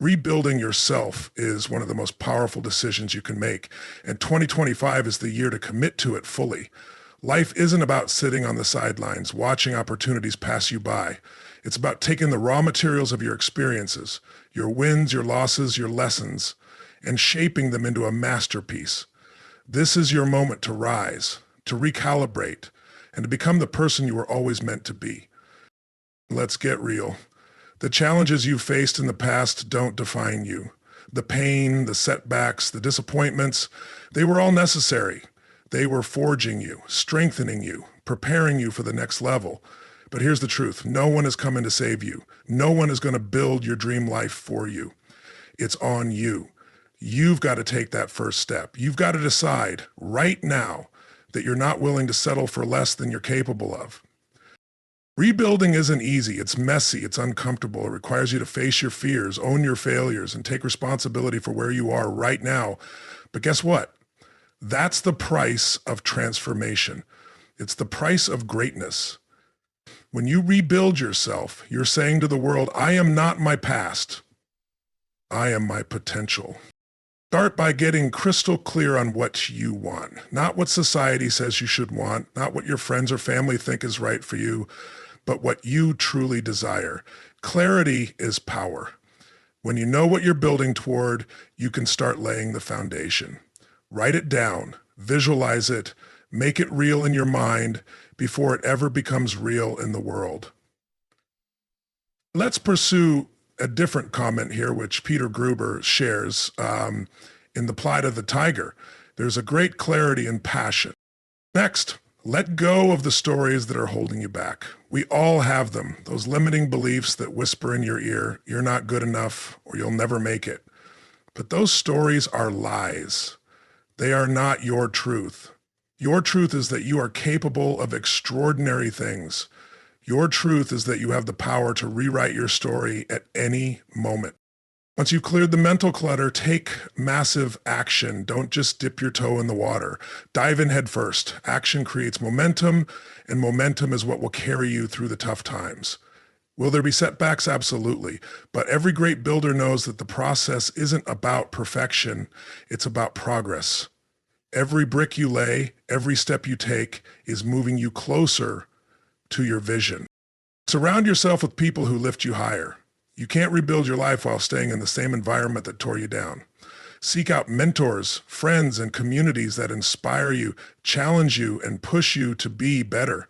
Rebuilding yourself is one of the most powerful decisions you can make, and 2025 is the year to commit to it fully. Life isn't about sitting on the sidelines, watching opportunities pass you by. It's about taking the raw materials of your experiences, your wins, your losses, your lessons, and shaping them into a masterpiece. This is your moment to rise, to recalibrate, and to become the person you were always meant to be. Let's get real. The challenges you've faced in the past don't define you. The pain, the setbacks, the disappointments, they were all necessary. They were forging you, strengthening you, preparing you for the next level. But here's the truth. No one is coming to save you. No one is going to build your dream life for you. It's on you. You've got to take that first step. You've got to decide right now that you're not willing to settle for less than you're capable of. Rebuilding isn't easy. It's messy. It's uncomfortable. It requires you to face your fears, own your failures, and take responsibility for where you are right now. But guess what? That's the price of transformation. It's the price of greatness. When you rebuild yourself, you're saying to the world, I am not my past. I am my potential. Start by getting crystal clear on what you want, not what society says you should want, not what your friends or family think is right for you, but what you truly desire. Clarity is power. When you know what you're building toward, you can start laying the foundation. Write it down, visualize it, make it real in your mind before it ever becomes real in the world. Let's pursue a different comment here, which Peter Gruber shares in The Plight of the Tiger. There's a great clarity and passion. Next, let go of the stories that are holding you back. We all have them, those limiting beliefs that whisper in your ear, you're not good enough or you'll never make it. But those stories are lies. They are not your truth. Your truth is that you are capable of extraordinary things. Your truth is that you have the power to rewrite your story at any moment. Once you've cleared the mental clutter, take massive action. Don't just dip your toe in the water. Dive in head first. Action creates momentum, and momentum is what will carry you through the tough times. Will there be setbacks? Absolutely. But every great builder knows that the process isn't about perfection. It's about progress. Every brick you lay, every step you take is moving you closer to your vision. Surround yourself with people who lift you higher. You can't rebuild your life while staying in the same environment that tore you down. Seek out mentors, friends, and communities that inspire you, challenge you, and push you to be better.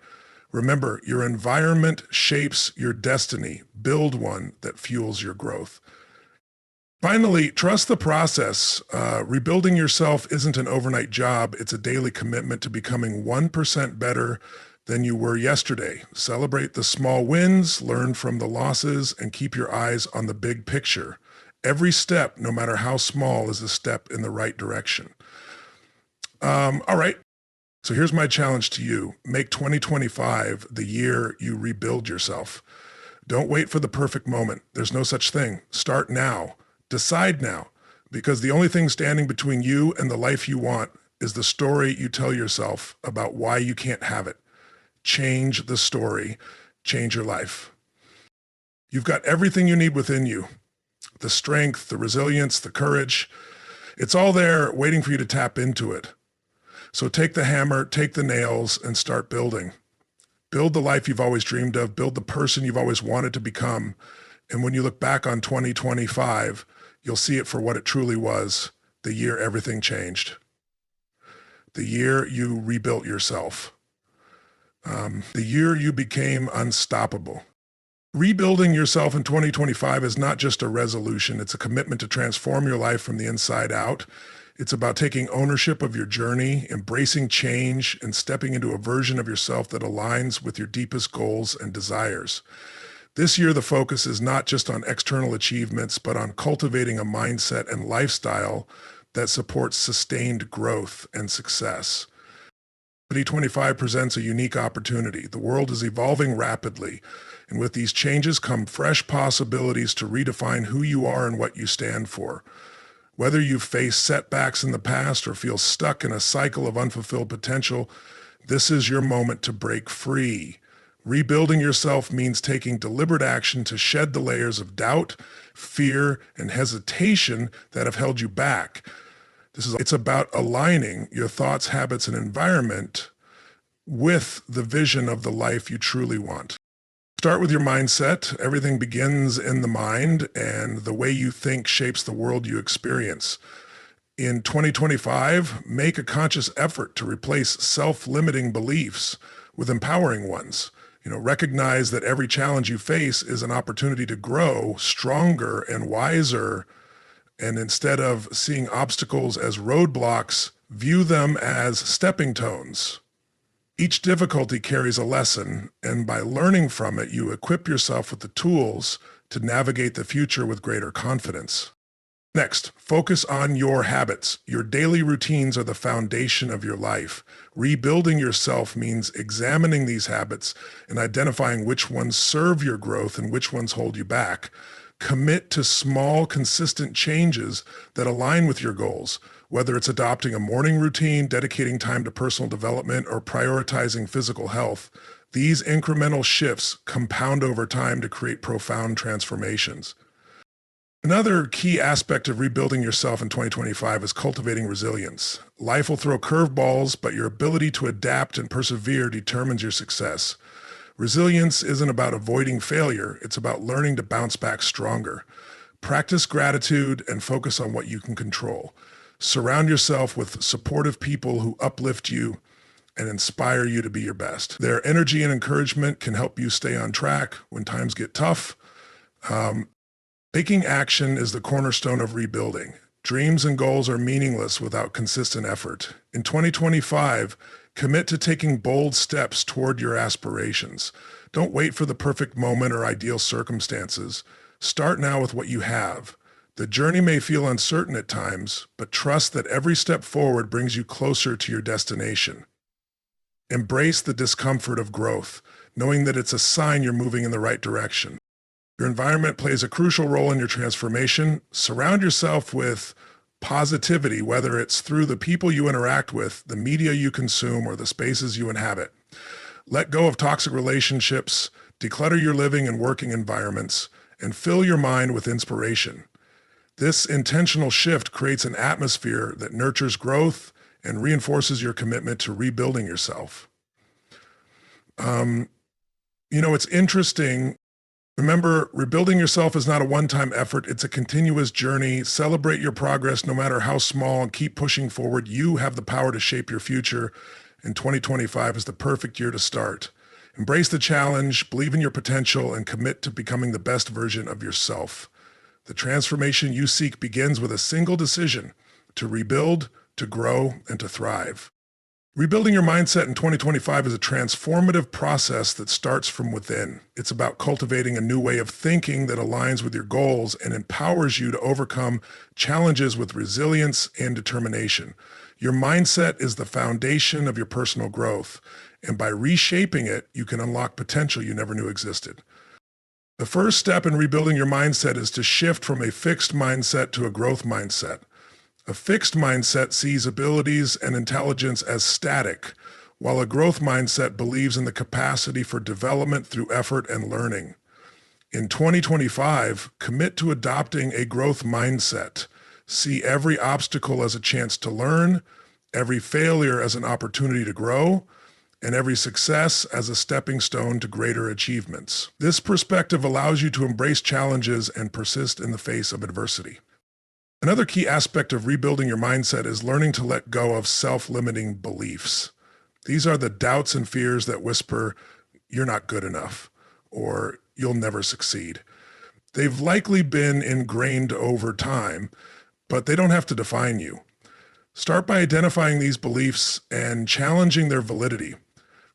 Remember, your environment shapes your destiny. Build one that fuels your growth. Finally, trust the process. Rebuilding yourself isn't an overnight job. It's a daily commitment to becoming 1% better than you were yesterday. Celebrate the small wins, learn from the losses, and keep your eyes on the big picture. Every step, no matter how small, is a step in the right direction. All right. So here's my challenge to you. Make 2025 the year you rebuild yourself. Don't wait for the perfect moment. There's no such thing. Start now. Decide now. Because the only thing standing between you and the life you want is the story you tell yourself about why you can't have it. Change the story. Change your life. You've got everything you need within you. The strength, the resilience, the courage. It's all there waiting for you to tap into it. So take the hammer, take the nails, and start building. Build the life you've always dreamed of. Build the person you've always wanted to become. And when you look back on 2025, you'll see it for what it truly was, the year everything changed. The year you rebuilt yourself. The year you became unstoppable. Rebuilding yourself in 2025 is not just a resolution. It's a commitment to transform your life from the inside out. It's about taking ownership of your journey, embracing change, and stepping into a version of yourself that aligns with your deepest goals and desires. This year, the focus is not just on external achievements, but on cultivating a mindset and lifestyle that supports sustained growth and success. 2025 presents a unique opportunity. The world is evolving rapidly, and with these changes come fresh possibilities to redefine who you are and what you stand for. Whether you've faced setbacks in the past or feel stuck in a cycle of unfulfilled potential, this is your moment to break free. Rebuilding yourself means taking deliberate action to shed the layers of doubt, fear, and hesitation that have held you back. It's about aligning your thoughts, habits, and environment with the vision of the life you truly want. Start with your mindset. Everything begins in the mind, and the way you think shapes the world you experience. In 2025, make a conscious effort to replace self-limiting beliefs with empowering ones. Recognize that every challenge you face is an opportunity to grow stronger and wiser. And instead of seeing obstacles as roadblocks, view them as stepping stones. Each difficulty carries a lesson, and by learning from it, you equip yourself with the tools to navigate the future with greater confidence. Next, focus on your habits. Your daily routines are the foundation of your life. Rebuilding yourself means examining these habits and identifying which ones serve your growth and which ones hold you back. Commit to small, consistent changes that align with your goals, whether it's adopting a morning routine, dedicating time to personal development, or prioritizing physical health. These incremental shifts compound over time to create profound transformations. Another key aspect of rebuilding yourself in 2025 is cultivating resilience. Life will throw curveballs, but your ability to adapt and persevere determines your success. Resilience isn't about avoiding failure, it's about learning to bounce back stronger. Practice gratitude and focus on what you can control. Surround yourself with supportive people who uplift you and inspire you to be your best. Their energy and encouragement can help you stay on track when times get tough. Taking action is the cornerstone of rebuilding. Dreams and goals are meaningless without consistent effort. In 2025, commit to taking bold steps toward your aspirations. Don't wait for the perfect moment or ideal circumstances. Start now with what you have. The journey may feel uncertain at times, but trust that every step forward brings you closer to your destination. Embrace the discomfort of growth, knowing that it's a sign you're moving in the right direction. Your environment plays a crucial role in your transformation. Surround yourself with positivity, whether it's through the people you interact with, the media you consume, or the spaces you inhabit. Let go of toxic relationships, declutter your living and working environments, and fill your mind with inspiration. This intentional shift creates an atmosphere that nurtures growth and reinforces your commitment to rebuilding yourself. It's interesting. Remember, rebuilding yourself is not a one-time effort. It's a continuous journey. Celebrate your progress no matter how small and keep pushing forward. You have the power to shape your future, and 2025 is the perfect year to start. Embrace the challenge, believe in your potential, and commit to becoming the best version of yourself. The transformation you seek begins with a single decision: to rebuild, to grow, and to thrive. Rebuilding your mindset in 2025 is a transformative process that starts from within. It's about cultivating a new way of thinking that aligns with your goals and empowers you to overcome challenges with resilience and determination. Your mindset is the foundation of your personal growth, and by reshaping it, you can unlock potential you never knew existed. The first step in rebuilding your mindset is to shift from a fixed mindset to a growth mindset. A fixed mindset sees abilities and intelligence as static, while a growth mindset believes in the capacity for development through effort and learning. In 2025, commit to adopting a growth mindset. See every obstacle as a chance to learn, every failure as an opportunity to grow, and every success as a stepping stone to greater achievements. This perspective allows you to embrace challenges and persist in the face of adversity. Another key aspect of rebuilding your mindset is learning to let go of self-limiting beliefs. These are the doubts and fears that whisper, "You're not good enough," or "You'll never succeed." They've likely been ingrained over time, but they don't have to define you. Start by identifying these beliefs and challenging their validity.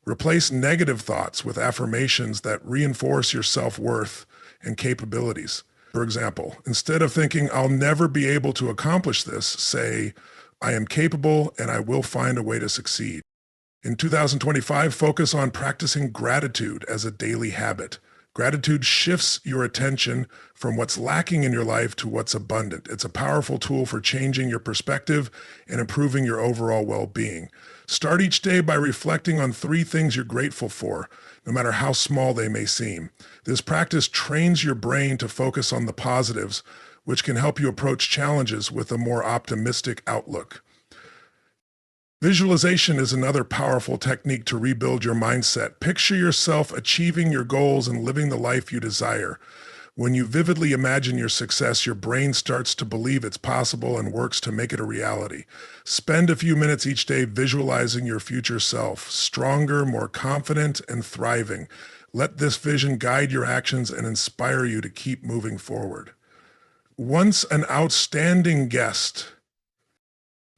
Replace negative thoughts with affirmations that reinforce your self-worth and capabilities. For example, instead of thinking, "I'll never be able to accomplish this," say, "I am capable and I will find a way to succeed." In 2025, focus on practicing gratitude as a daily habit. Gratitude shifts your attention from what's lacking in your life to what's abundant. It's a powerful tool for changing your perspective and improving your overall well-being. Start each day by reflecting on 3 things you're grateful for, no matter how small they may seem. This practice trains your brain to focus on the positives, which can help you approach challenges with a more optimistic outlook. Visualization is another powerful technique to rebuild your mindset. Picture yourself achieving your goals and living the life you desire. When you vividly imagine your success, your brain starts to believe it's possible and works to make it a reality. Spend a few minutes each day visualizing your future self, stronger, more confident, and thriving. Let this vision guide your actions and inspire you to keep moving forward. Once an outstanding guest,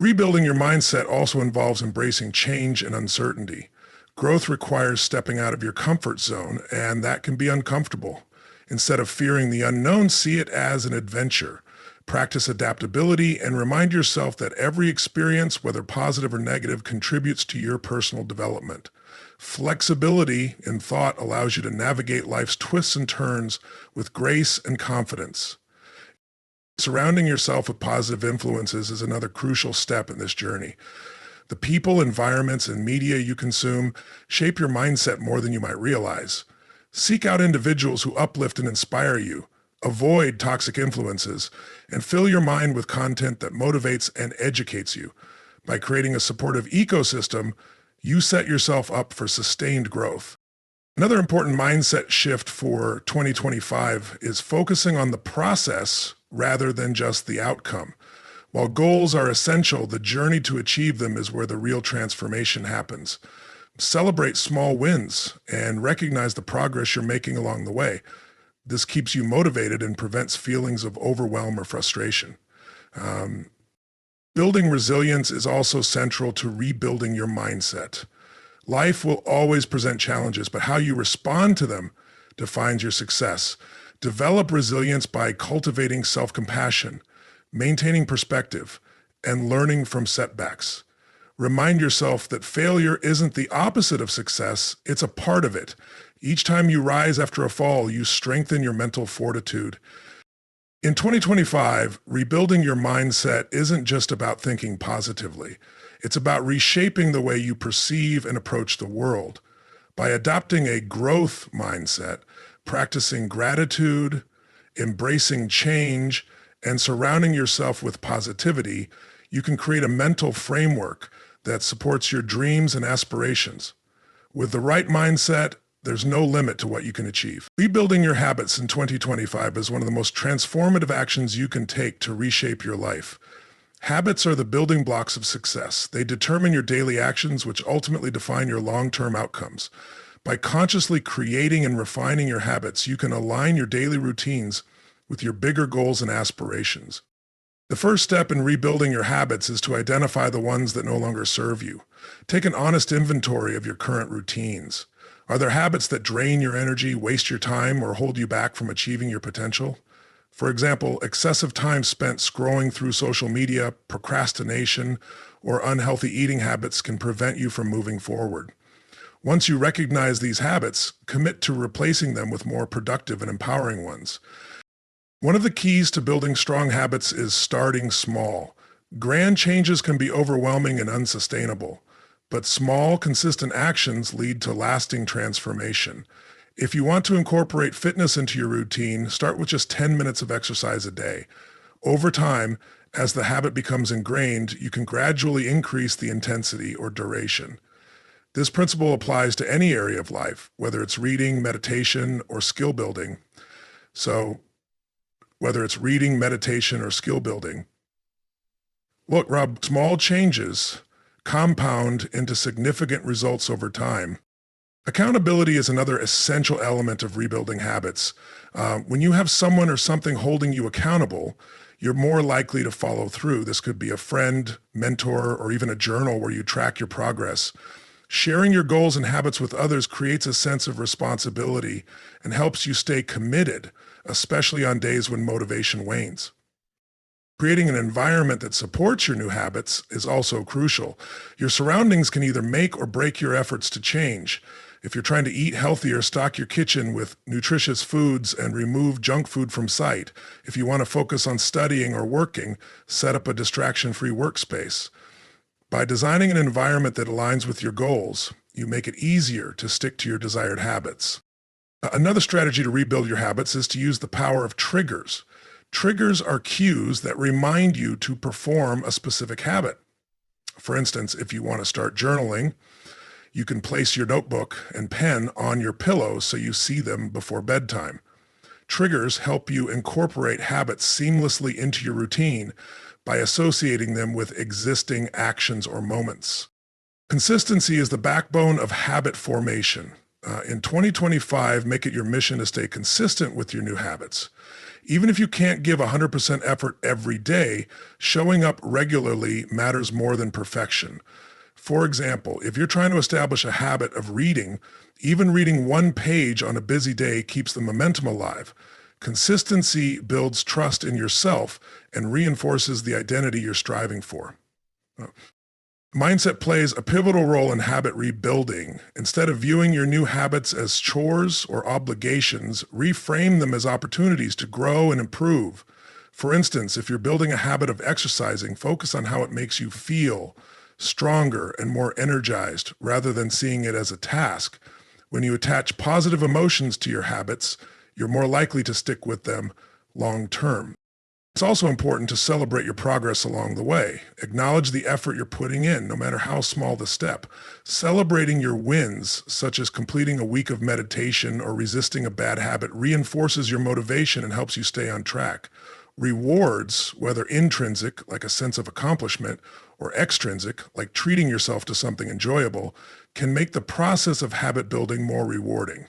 rebuilding your mindset also involves embracing change and uncertainty. Growth requires stepping out of your comfort zone, and that can be uncomfortable. Instead of fearing the unknown, see it as an adventure. Practice adaptability and remind yourself that every experience, whether positive or negative, contributes to your personal development. Flexibility in thought allows you to navigate life's twists and turns with grace and confidence. Surrounding yourself with positive influences is another crucial step in this journey. The people, environments, and media you consume shape your mindset more than you might realize. Seek out individuals who uplift and inspire you. Avoid toxic influences, and fill your mind with content that motivates and educates you. By creating a supportive ecosystem, you set yourself up for sustained growth. Another important mindset shift for 2025 is focusing on the process rather than just the outcome. While goals are essential, the journey to achieve them is where the real transformation happens. Celebrate small wins and recognize the progress you're making along the way. This keeps you motivated and prevents feelings of overwhelm or frustration. Building resilience is also central to rebuilding your mindset. Life will always present challenges, but how you respond to them defines your success. Develop resilience by cultivating self-compassion, maintaining perspective, and learning from setbacks. Remind yourself that failure isn't the opposite of success, it's a part of it. Each time you rise after a fall, you strengthen your mental fortitude. In 2025, rebuilding your mindset isn't just about thinking positively. It's about reshaping the way you perceive and approach the world. By adopting a growth mindset, practicing gratitude, embracing change, and surrounding yourself with positivity, you can create a mental framework that supports your dreams and aspirations. With the right mindset, there's no limit to what you can achieve. Rebuilding your habits in 2025 is one of the most transformative actions you can take to reshape your life. Habits are the building blocks of success. They determine your daily actions, which ultimately define your long-term outcomes. By consciously creating and refining your habits, you can align your daily routines with your bigger goals and aspirations. The first step in rebuilding your habits is to identify the ones that no longer serve you. Take an honest inventory of your current routines. Are there habits that drain your energy, waste your time, or hold you back from achieving your potential? For example, excessive time spent scrolling through social media, procrastination, or unhealthy eating habits can prevent you from moving forward. Once you recognize these habits, commit to replacing them with more productive and empowering ones. One of the keys to building strong habits is starting small. Grand changes can be overwhelming and unsustainable, but small, consistent actions lead to lasting transformation. If you want to incorporate fitness into your routine, start with just 10 minutes of exercise a day. Over time, as the habit becomes ingrained, you can gradually increase the intensity or duration. This principle applies to any area of life, whether it's reading, meditation, or skill building. Look, Rob, small changes compound into significant results over time. Accountability is another essential element of rebuilding habits. When you have someone or something holding you accountable, you're more likely to follow through. This could be a friend, mentor, or even a journal where you track your progress. Sharing your goals and habits with others creates a sense of responsibility and helps you stay committed, especially on days when motivation wanes. Creating an environment that supports your new habits is also crucial. Your surroundings can either make or break your efforts to change. If you're trying to eat healthier, stock your kitchen with nutritious foods and remove junk food from sight. If you want to focus on studying or working, set up a distraction-free workspace. By designing an environment that aligns with your goals, you make it easier to stick to your desired habits. Another strategy to rebuild your habits is to use the power of triggers. Triggers are cues that remind you to perform a specific habit. For instance, if you want to start journaling, you can place your notebook and pen on your pillow so you see them before bedtime. Triggers help you incorporate habits seamlessly into your routine by associating them with existing actions or moments. Consistency is the backbone of habit formation. In 2025, make it your mission to stay consistent with your new habits. Even if you can't give 100% effort every day, showing up regularly matters more than perfection. For example, if you're trying to establish a habit of reading, even reading one page on a busy day keeps the momentum alive. Consistency builds trust in yourself and reinforces the identity you're striving for. Mindset plays a pivotal role in habit rebuilding. Instead of viewing your new habits as chores or obligations, reframe them as opportunities to grow and improve. For instance, if you're building a habit of exercising, focus on how it makes you feel stronger and more energized rather than seeing it as a task. When you attach positive emotions to your habits, you're more likely to stick with them long term. It's also important to celebrate your progress along the way. Acknowledge the effort you're putting in, no matter how small the step. Celebrating your wins, such as completing a week of meditation or resisting a bad habit, reinforces your motivation and helps you stay on track. Rewards, whether intrinsic, like a sense of accomplishment, or extrinsic, like treating yourself to something enjoyable, can make the process of habit building more rewarding.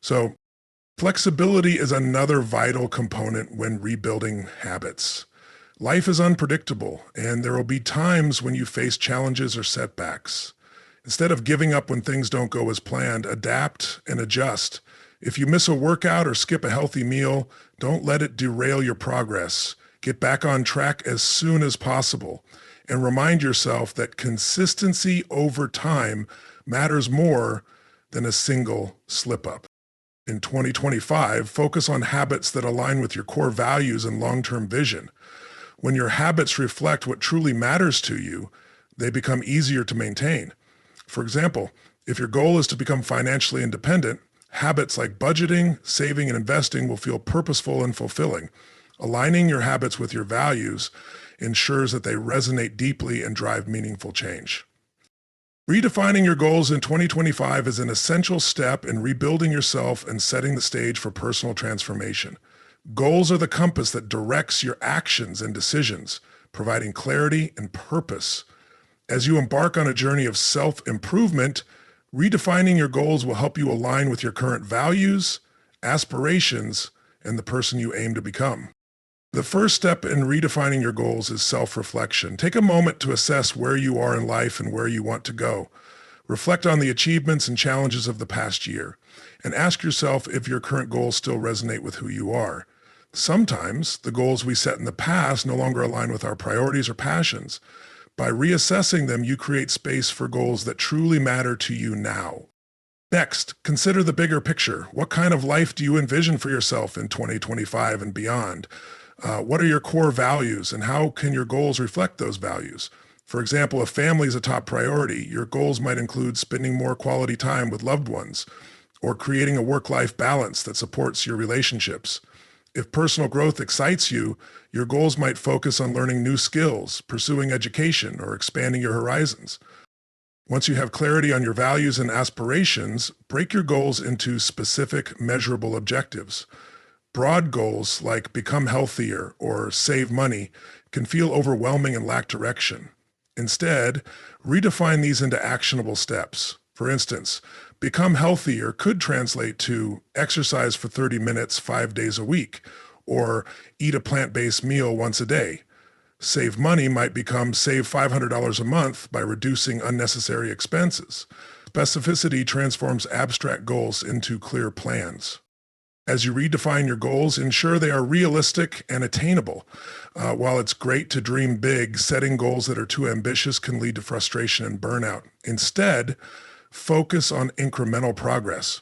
So, flexibility is another vital component when rebuilding habits. Life is unpredictable, and there will be times when you face challenges or setbacks. Instead of giving up when things don't go as planned, adapt and adjust. If you miss a workout or skip a healthy meal, don't let it derail your progress. Get back on track as soon as possible, and remind yourself that consistency over time matters more than a single slip-up. In 2025, focus on habits that align with your core values and long-term vision. When your habits reflect what truly matters to you, they become easier to maintain. For example, if your goal is to become financially independent, habits like budgeting, saving, and investing will feel purposeful and fulfilling. Aligning your habits with your values ensures that they resonate deeply and drive meaningful change. Redefining your goals in 2025 is an essential step in rebuilding yourself and setting the stage for personal transformation. Goals are the compass that directs your actions and decisions, providing clarity and purpose. As you embark on a journey of self-improvement, redefining your goals will help you align with your current values, aspirations, and the person you aim to become. The first step in redefining your goals is self-reflection. Take a moment to assess where you are in life and where you want to go. Reflect on the achievements and challenges of the past year, and ask yourself if your current goals still resonate with who you are. Sometimes the goals we set in the past no longer align with our priorities or passions. By reassessing them, you create space for goals that truly matter to you now. Next, consider the bigger picture. What kind of life do you envision for yourself in 2025 and beyond? What are your core values, and how can your goals reflect those values? For example, if family is a top priority, your goals might include spending more quality time with loved ones or creating a work-life balance that supports your relationships. If personal growth excites you, your goals might focus on learning new skills, pursuing education, or expanding your horizons. Once you have clarity on your values and aspirations, break your goals into specific, measurable objectives. Broad goals like become healthier or save money can feel overwhelming and lack direction. Instead, redefine these into actionable steps. For instance, become healthier could translate to exercise for 30 minutes 5 days a week, or eat a plant-based meal once a day. Save money might become save $500 a month by reducing unnecessary expenses. Specificity transforms abstract goals into clear plans. As you redefine your goals, ensure they are realistic and attainable. While it's great to dream big, setting goals that are too ambitious can lead to frustration and burnout. Instead, Focus on incremental progress.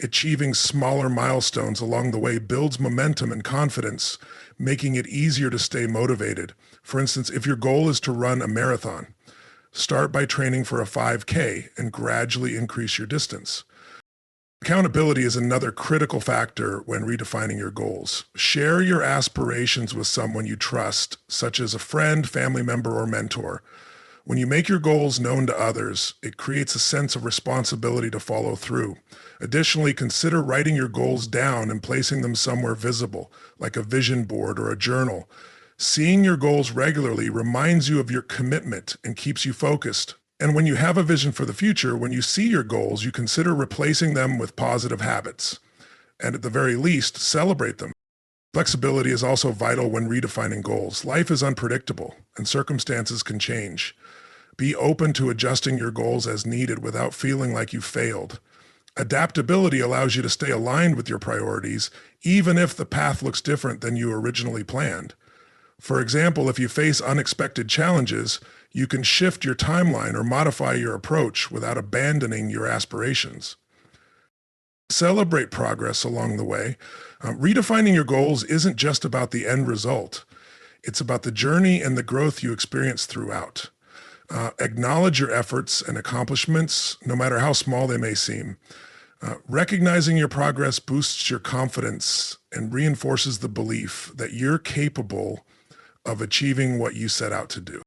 Achieving smaller milestones along the way builds momentum and confidence, making it easier to stay motivated. For instance, if your goal is to run a marathon, start by training for a 5K and gradually increase your distance. Accountability is another critical factor when redefining your goals. Share your aspirations with someone you trust, such as a friend, family member, or mentor. When you make your goals known to others, it creates a sense of responsibility to follow through. Additionally, consider writing your goals down and placing them somewhere visible, like a vision board or a journal. Seeing your goals regularly reminds you of your commitment and keeps you focused. And when you have a vision for the future, when you see your goals, you consider replacing them with positive habits. And at the very least, celebrate them. Flexibility is also vital when redefining goals. Life is unpredictable, and circumstances can change. Be open to adjusting your goals as needed without feeling like you failed. Adaptability allows you to stay aligned with your priorities, even if the path looks different than you originally planned. For example, if you face unexpected challenges, you can shift your timeline or modify your approach without abandoning your aspirations. Celebrate progress along the way. Redefining your goals isn't just about the end result. It's about the journey and the growth you experience throughout. Acknowledge your efforts and accomplishments, no matter how small they may seem. Recognizing your progress boosts your confidence and reinforces the belief that you're capable of achieving what you set out to do.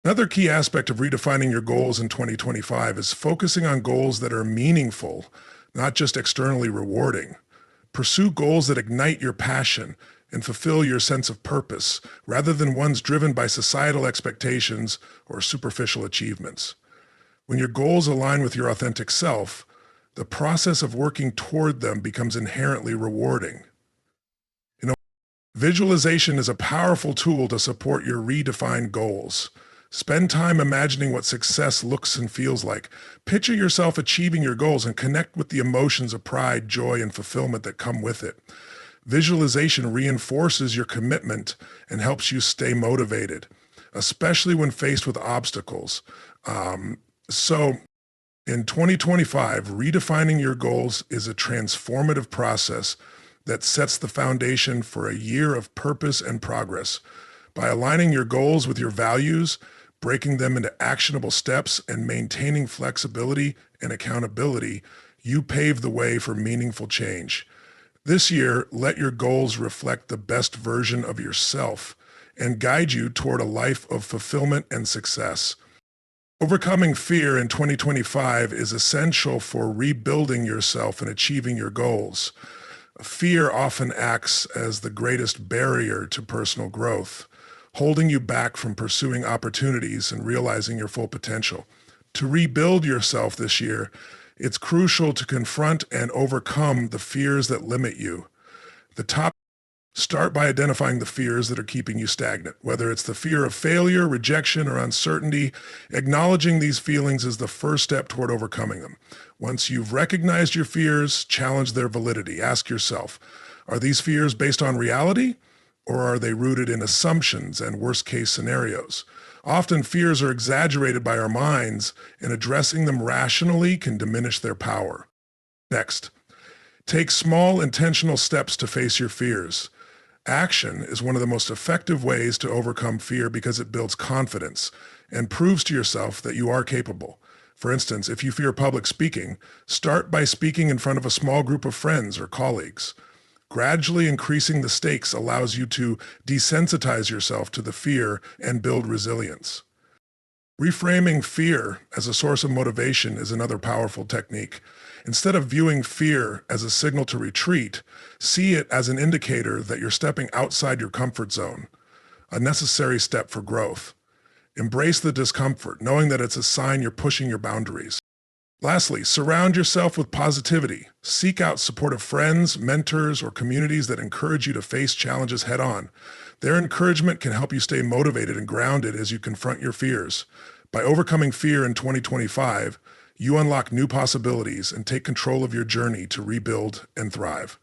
Another key aspect of redefining your goals in 2025 is focusing on goals that are meaningful, not just externally rewarding. Pursue goals that ignite your passion and fulfill your sense of purpose, rather than ones driven by societal expectations or superficial achievements. When your goals align with your authentic self, the process of working toward them becomes inherently rewarding. Visualization is a powerful tool to support your redefined goals. Spend time imagining what success looks and feels like. Picture yourself achieving your goals and connect with the emotions of pride, joy, and fulfillment that come with it. Visualization reinforces your commitment and helps you stay motivated, especially when faced with obstacles. So in 2025, redefining your goals is a transformative process that sets the foundation for a year of purpose and progress. By aligning your goals with your values, breaking them into actionable steps, and maintaining flexibility and accountability, you pave the way for meaningful change. This year, let your goals reflect the best version of yourself and guide you toward a life of fulfillment and success. Overcoming fear in 2025 is essential for rebuilding yourself and achieving your goals. Fear often acts as the greatest barrier to personal growth, holding you back from pursuing opportunities and realizing your full potential. To rebuild yourself this year, it's crucial to confront and overcome the fears that limit you. Start by identifying the fears that are keeping you stagnant, whether it's the fear of failure, rejection, or uncertainty. Acknowledging these feelings is the first step toward overcoming them. Once you've recognized your fears, challenge their validity. Ask yourself, are these fears based on reality, or are they rooted in assumptions and worst-case scenarios? Often fears are exaggerated by our minds, and addressing them rationally can diminish their power. Next, take small, intentional steps to face your fears. Action is one of the most effective ways to overcome fear because it builds confidence and proves to yourself that you are capable. For instance, if you fear public speaking, start by speaking in front of a small group of friends or colleagues. Gradually increasing the stakes allows you to desensitize yourself to the fear and build resilience. Reframing fear as a source of motivation is another powerful technique. Instead of viewing fear as a signal to retreat, see it as an indicator that you're stepping outside your comfort zone, a necessary step for growth. Embrace the discomfort, knowing that it's a sign you're pushing your boundaries. Lastly, surround yourself with positivity. Seek out supportive friends, mentors, or communities that encourage you to face challenges head on. Their encouragement can help you stay motivated and grounded as you confront your fears. By overcoming fear in 2025, you unlock new possibilities and take control of your journey to rebuild and thrive.